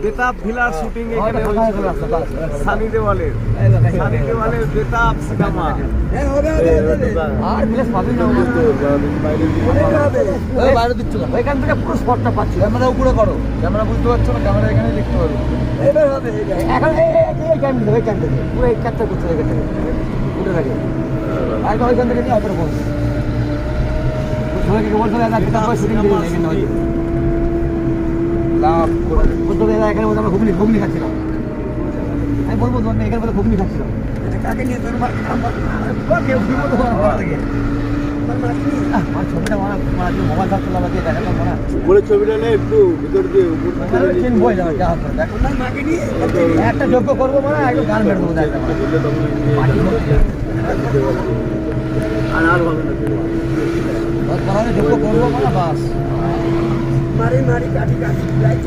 Betaab ভিলার shooting এখানে হয়েছিল সানি দেওয়ালের বেতাব সিনেমা বাইরে দিচ্ছ না এখান থেকে পুরো স্পটটা পাচ্ছি ক্যামেরা উপরে করো ক্যামেরা বুঝতে পারছো না ক্যামেরা এখানে দেখতে পারো এখন এই ক্যামেরা দেবে এখান থেকে পুরো এই ক্যাপটা করছে এখান থেকে উঠে থাকে আর ওইখান থেকে নিয়ে অপরে বলছে সবাইকে বলছো না বেতাব শুটিং দিলে এখানে লাভ করে এখানে আমরা ঘুগনি খাচ্ছিলাম আমি বলবো তোমার এখানে বলে ঘুগনি খাচ্ছিলাম কাকে নিয়ে তোর ছবিটা মোবাইল থাকতো আমাকে দেখাতাম না উপরে ছবিটা নেই একটু ভিতর দিয়ে বই যাবে একটা যোগ্য করবো মানে একটু গান বের দেবো আর ভালো না যোগ্য করবো মানে বাস মারি কাটি